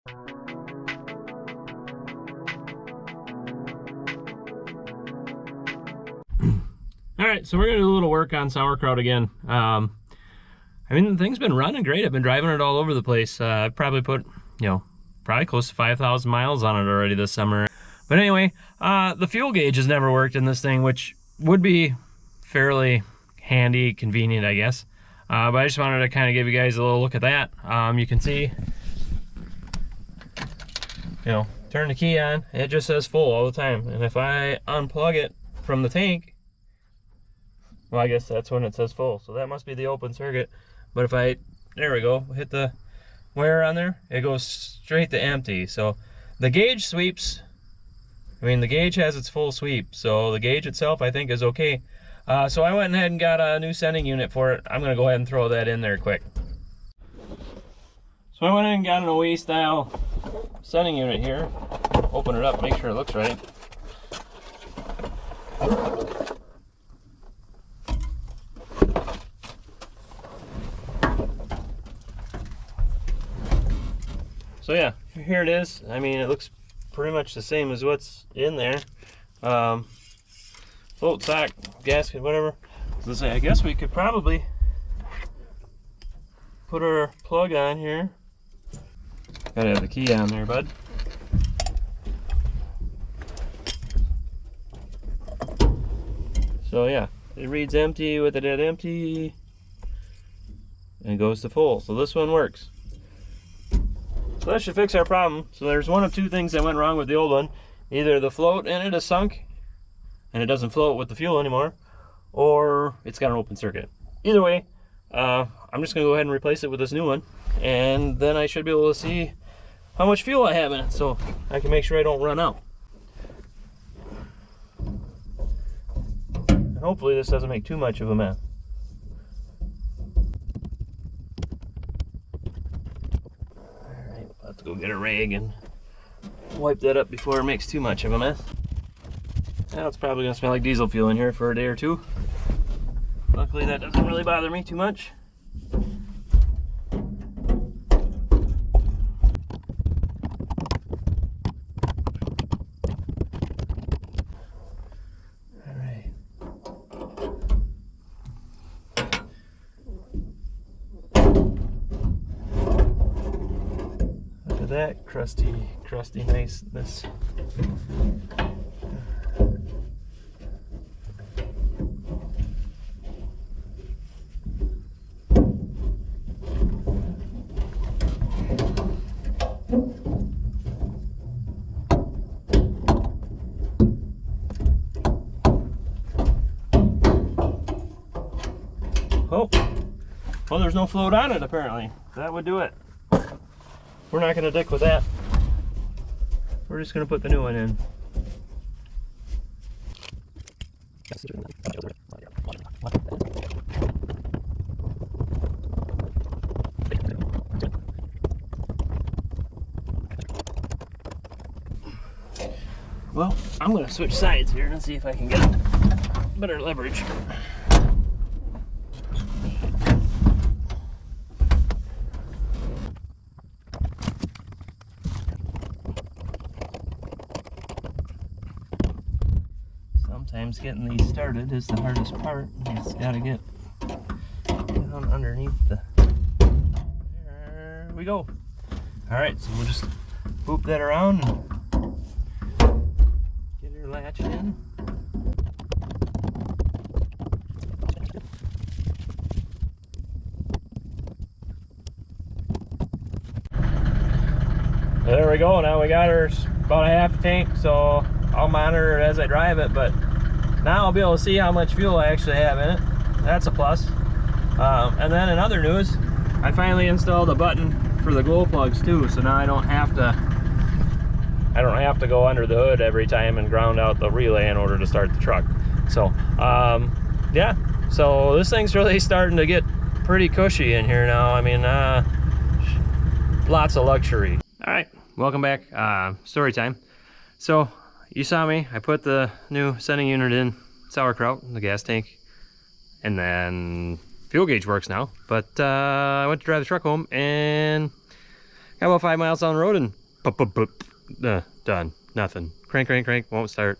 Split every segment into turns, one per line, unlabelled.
All right, so we're gonna do a little work on sauerkraut again. I mean, the thing's been running great. I've been driving it all over the place. I've probably put, probably close to 5,000 miles on it already this summer. But anyway, the fuel gauge has never worked in this thing, which would be fairly handy, convenient, I guess. But I just wanted to kind of give you guys a little look at that. You can see, turn the key on, it just says full all the time. And if I unplug it from the tank, well, I guess that's when it says full. So that must be the open circuit. But if I, there we go, hit the wire on there, it goes straight to empty. So the gauge sweeps, the gauge has its full sweep. So the gauge itself, I think, is okay. So I went ahead and got a new sending unit for it. I'm gonna go ahead and throw that in there quick. So I went ahead and got an OE style sending unit here. Open it up, make sure it looks right. So yeah, here it is. I mean, it looks pretty much the same as what's in there. Float, sock, gasket, whatever. Let's say, I guess we could probably put our plug on here. Gotta have the key on there, bud. So yeah, it reads empty with it at empty and goes to full. So this one works. So that should fix our problem. So there's one of two things that went wrong with the old one. Either the float in it is sunk and it doesn't float with the fuel anymore, or it's got an open circuit. Either way, I'm just gonna go ahead and replace it with this new one, and then I should be able to see how much fuel I have in it so I can make sure I don't run out. And hopefully this doesn't make too much of a mess. I'll have to go get a rag and wipe that up before it makes too much of a mess. Now it's probably gonna smell like diesel fuel in here for a day or two. Luckily that doesn't really bother me too much. Alright. Look at that crusty niceness. Oh, well, there's no float on it apparently. That would do it. We're not going to dick with that. We're just going to put the new one in. Well, I'm going to switch sides here and see if I can get better leverage. Sometimes getting these started is the hardest part. You just gotta get down underneath the... There we go. Alright, so we'll just boop that around and get her latched in. There we go. Now we got her about a half tank, so I'll monitor it as I drive it, but now I'll be able to see how much fuel I actually have in it. That's a plus. And then in other news, I finally installed a button for the glow plugs too, so now I don't have to go under the hood every time and ground out the relay in order to start the truck. So yeah, so this thing's really starting to get pretty cushy in here now. I mean, lots of luxury. All right, welcome back. Story time. So you saw me, I put the new sending unit in Sauerkraut, the gas tank, and then fuel gauge works now. But I went to drive the truck home and Got about 5 miles down the road and done. Nothing. Crank, crank, crank. Won't start.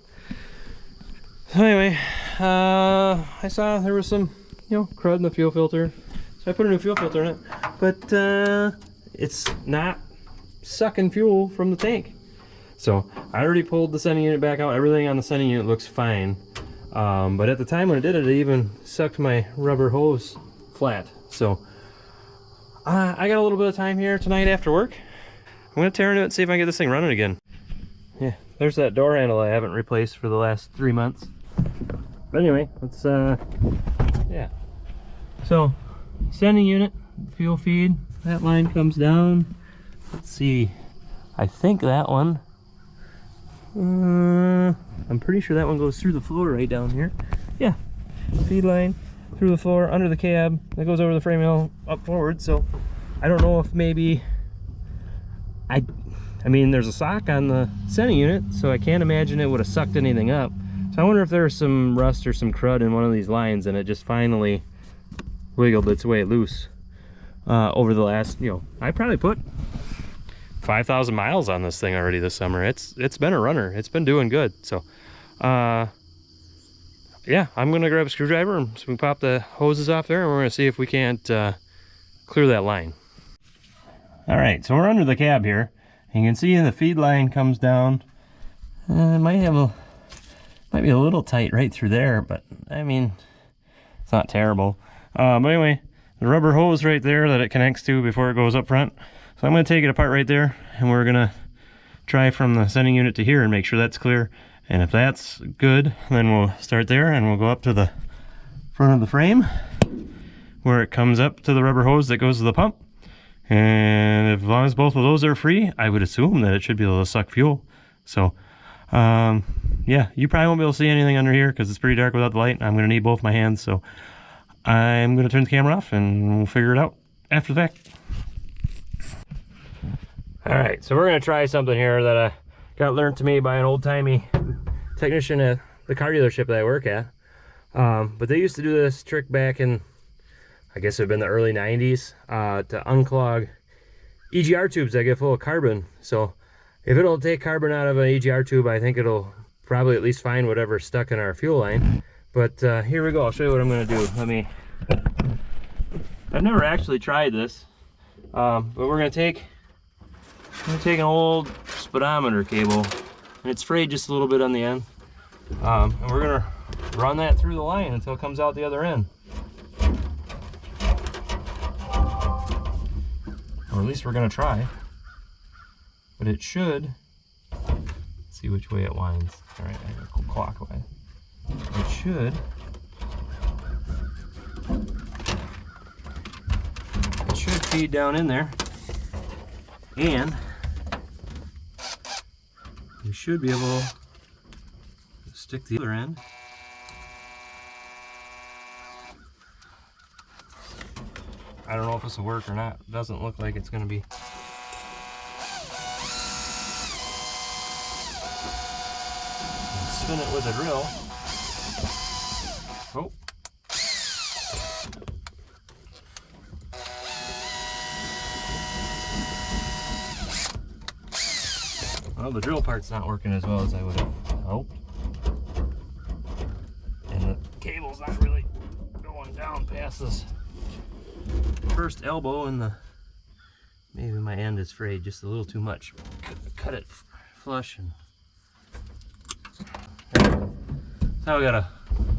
So anyway, I saw there was some, you know, crud in the fuel filter. So I put a new fuel filter in it. But it's not sucking fuel from the tank. So I already pulled the sending unit back out. Everything on the sending unit looks fine. But at the time when I did it, it even sucked my rubber hose flat. So I got a little bit of time here tonight after work. I'm gonna tear into it and see if I can get this thing running again. Yeah, there's that door handle I haven't replaced for the last 3 months. But anyway, let's yeah. So sending unit, fuel feed, that line comes down. Let's see, I think that one, I'm pretty sure that one goes through the floor right down here. Yeah, feed line through the floor, under the cab, that goes over the frame rail up forward. So I don't know if maybe, I mean, there's a sock on the sending unit, so I can't imagine it would have sucked anything up. So I wonder if there's some rust or some crud in one of these lines and it just finally wiggled its way loose over the last, you know, I probably put 5,000 miles on this thing already this summer. It's been a runner. It's been doing good. So yeah, I'm gonna grab a screwdriver and so we can pop the hoses off there and we're gonna see if we can't clear that line. All right, so we're under the cab here. You can see the feed line comes down. It might be a little tight right through there, but I mean, it's not terrible. But anyway, the rubber hose right there that it connects to before it goes up front. So I'm gonna take it apart right there and we're gonna try from the sending unit to here and make sure that's clear. And if that's good, then we'll start there and we'll go up to the front of the frame where it comes up to the rubber hose that goes to the pump. And as long as both of those are free, I would assume that it should be able to suck fuel. So yeah, you probably won't be able to see anything under here because it's pretty dark without the light. I'm going to need both my hands, so I'm going to turn the camera off and we'll figure it out after the fact. All right, so we're going to try something here that I got learned to me by an old-timey technician at the car dealership that I work at. But they used to do this trick back in, I guess it would have been the early 90s, to unclog EGR tubes that get full of carbon. So if it'll take carbon out of an EGR tube, I think it'll probably at least find whatever's stuck in our fuel line. But here we go, I'll show you what I'm gonna do. I've never actually tried this, but we're gonna take an old speedometer cable, and it's frayed just a little bit on the end. And we're gonna run that through the line until it comes out the other end. Or at least we're gonna try. But it should, let's see which way it winds. All right, I'm gonna go clockwise. It should feed down in there, and you should be able to stick the other end. I don't know if this will work or not. It doesn't look like it's going to be. Spin it with a drill. Oh. Well, the drill part's not working as well as I would have hoped. And the cable's not really going down past this first elbow, and maybe my end is frayed just a little too much. Cut it flush, and now we got a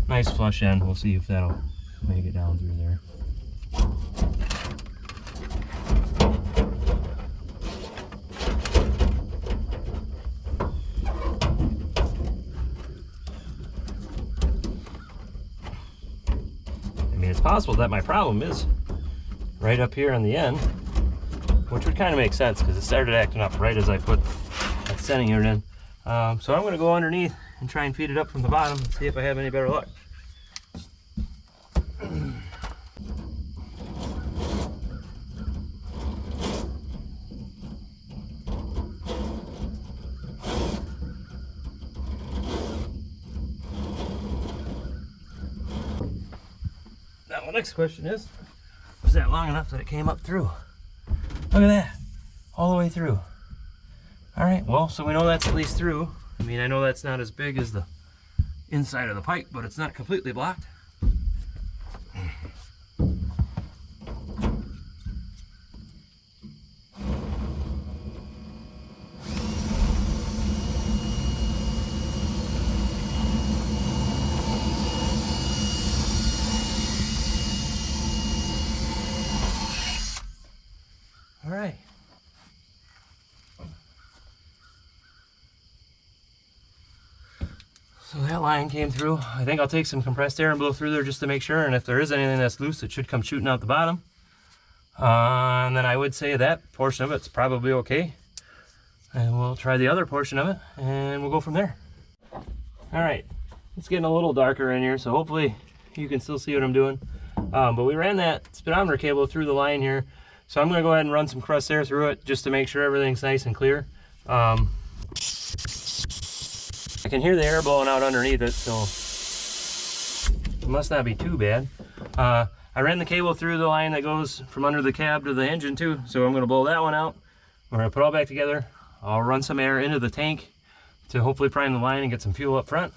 nice flush end. We'll see if that'll make it down through there. I mean, it's possible that my problem is right up here on the end, which would kind of make sense because it started acting up right as I put that sending unit in. So I'm going to go underneath and try and feed it up from the bottom and see if I have any better luck. Now the next question is that long enough that it came up through? Look at that. all the way through. All right, well, so we know that's at least through. I mean, I know that's not as big as the inside of the pipe, but it's not completely blocked. All right. So that line came through. I think I'll take some compressed air and blow through there just to make sure, and if there is anything that's loose, it should come shooting out the bottom. And then I would say that portion of it's probably okay. And we'll try the other portion of it, and we'll go from there. All right, it's getting a little darker in here, so hopefully you can still see what I'm doing. But we ran that speedometer cable through the line here, so I'm gonna go ahead and run some compressed air through it just to make sure everything's nice and clear. I can hear the air blowing out underneath it, so it must not be too bad. I ran the cable through the line that goes from under the cab to the engine too, so I'm gonna blow that one out. We're gonna put it all back together. I'll run some air into the tank to hopefully prime the line and get some fuel up front.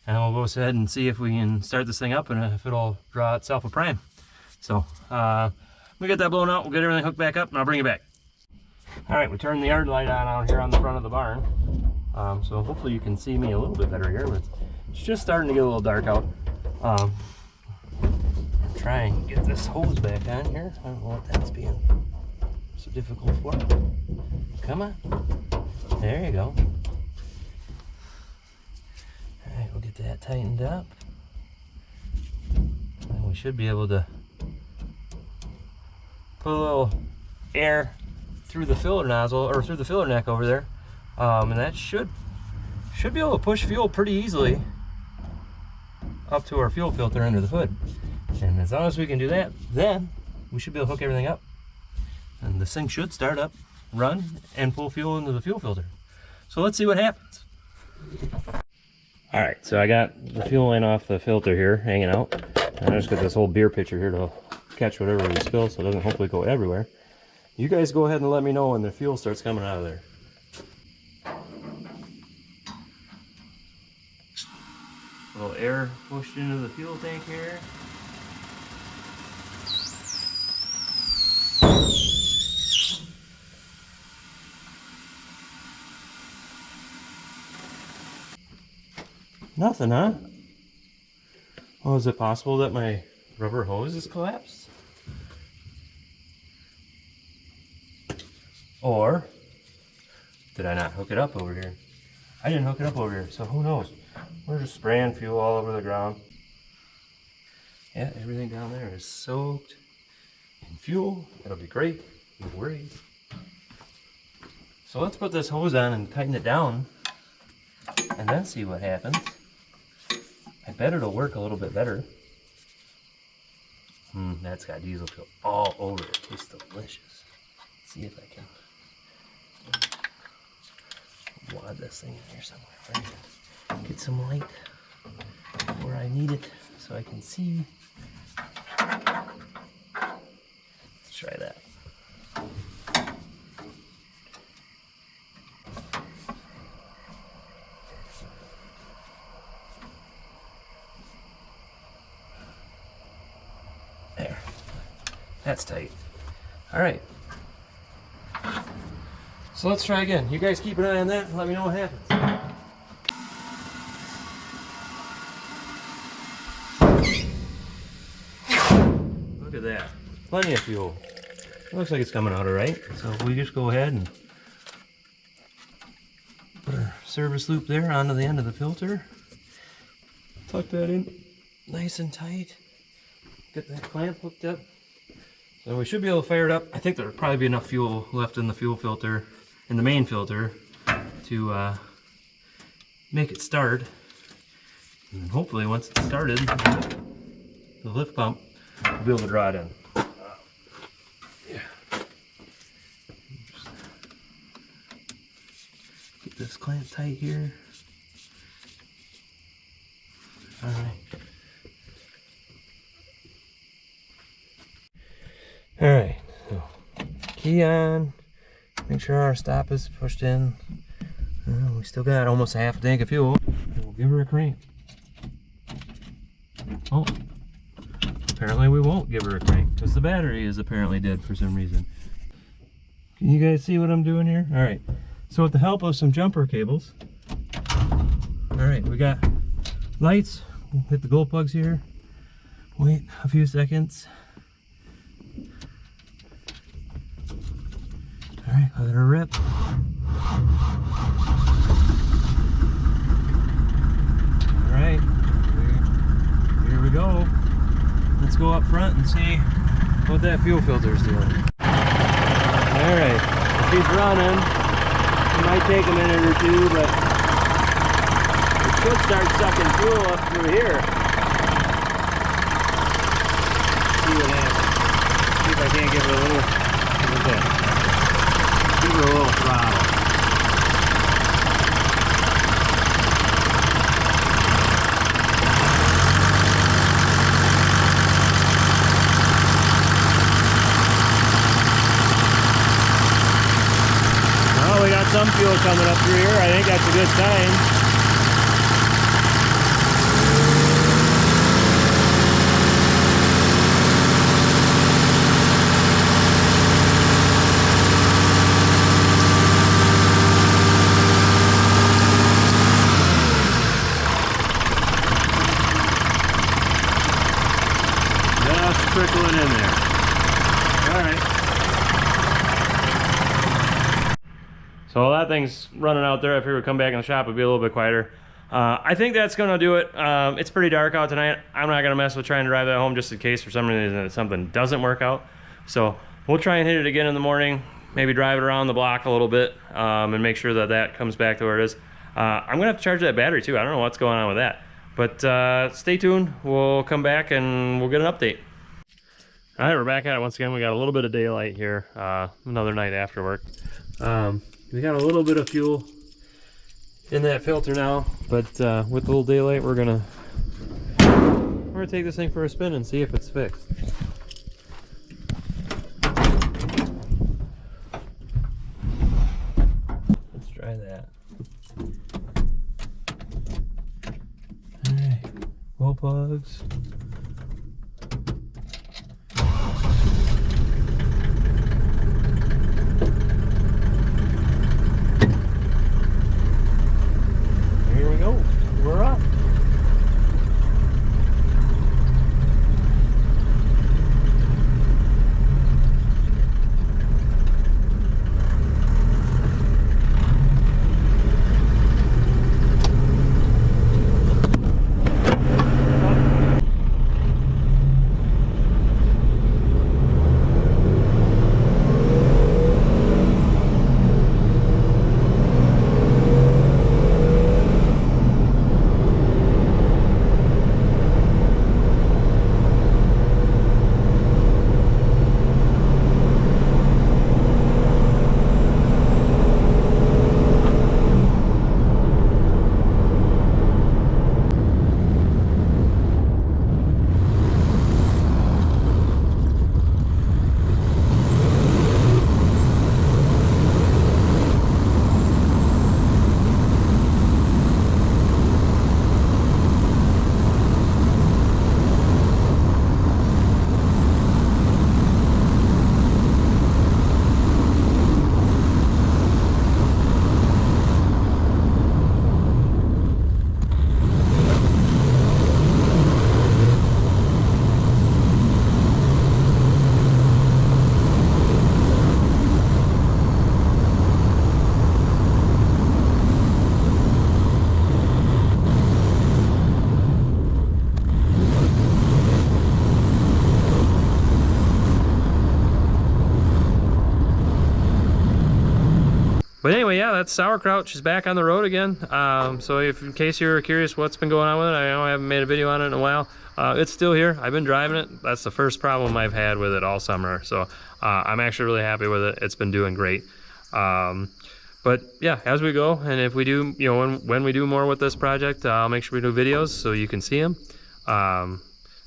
And we'll go ahead and see if we can start this thing up and if it'll draw itself a prime. So we get that blown out, we'll get everything hooked back up and I'll bring it back. All right, we turned the yard light on out here on the front of the barn. So hopefully you can see me a little bit better here, but it's just starting to get a little dark out. I'm trying to get this hose back on here. I don't know what that's being so difficult for. Come on. There you go. All right, we'll get that tightened up. And we should be able to put a little air through the filler nozzle, or through the filler neck over there. And that should be able to push fuel pretty easily up to our fuel filter under the hood. And as long as we can do that, then we should be able to hook everything up. And this thing should start up, run, and pull fuel into the fuel filter. So let's see what happens. All right, so I got the fuel line off the filter here, hanging out. And I just got this whole beer pitcher here to catch whatever we spill so it doesn't hopefully go everywhere. You guys go ahead and let me know when the fuel starts coming out of there. A little air pushed into the fuel tank here. Nothing, huh? Oh, is it possible that my rubber hose has collapsed? Or did I not hook it up over here? I didn't hook it up over here, so who knows? We're just spraying fuel all over the ground. Yeah, everything down there is soaked in fuel. It'll be great, no worries. So let's put this hose on and tighten it down and then see what happens. I bet it'll work a little bit better. That's got diesel fuel all over it. It tastes delicious. Let's see if I can wad this thing in here somewhere. Right? Get some light where I need it so I can see. Let's try that. There. That's tight. All right. So let's try again. You guys keep an eye on that and let me know what happens. Look at that. Plenty of fuel. It looks like it's coming out all right. So we just go ahead and put our service loop there onto the end of the filter. Tuck that in nice and tight. Get that clamp hooked up. So we should be able to fire it up. I think there'll probably be enough fuel left in the fuel filter, in the main filter, to make it start. And hopefully once it's started, the lift pump will be able to draw it in. Yeah. Get this clamp tight here. All right. All right, so key on, Make sure our stop is pushed in. We still got almost a half a tank of fuel. We'll give her a crank. Oh, apparently we won't give her a crank because the battery is apparently dead for some reason. Can you guys see what I'm doing here? All right, so with the help of some jumper cables, all right, we got lights. We'll hit the glow plugs here. Wait a few seconds. All right, let her rip. All right, here we go. Let's go up front and see what that fuel filter is doing. All right, she's running. It might take a minute or two, but it should start sucking fuel up through here. See what happens. See if I can't give her a little. Look at that. Give her a little throttle. Well, we got some fuel coming up through here. I think that's a good sign. Trickling in there. All right. So while that thing's running out there, I figured we'd come back in the shop, it'd be a little bit quieter. I think that's gonna do it. It's pretty dark out tonight. I'm not gonna mess with trying to drive that home just in case for some reason something doesn't work out. So we'll try and hit it again in the morning, maybe drive it around the block a little bit, and make sure that that comes back to where it is. I'm gonna have to charge that battery too. I don't know what's going on with that. But stay tuned. We'll come back and we'll get an update. All right, we're back at it once again. We got a little bit of daylight here, another night after work. We got a little bit of fuel in that filter now, but with a little daylight, we're gonna take this thing for a spin and see if it's fixed. Let's try that. All right, wall plugs. We're up. But anyway, yeah, that's Sauerkraut. She's back on the road again. So if in case you're curious what's been going on with it, I know I haven't made a video on it in a while. It's still here. I've been driving it. That's the first problem I've had with it all summer. So I'm actually really happy with it. It's been doing great. But yeah, as we go, and if we do, you know, when we do more with this project, I'll make sure we do videos so you can see them.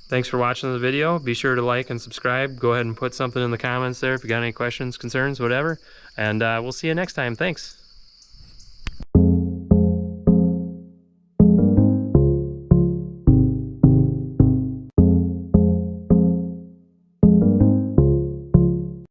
Thanks for watching the video. Be sure to like and subscribe. Go ahead and put something in the comments there if you got any questions, concerns, whatever. And we'll see you next time. Thanks.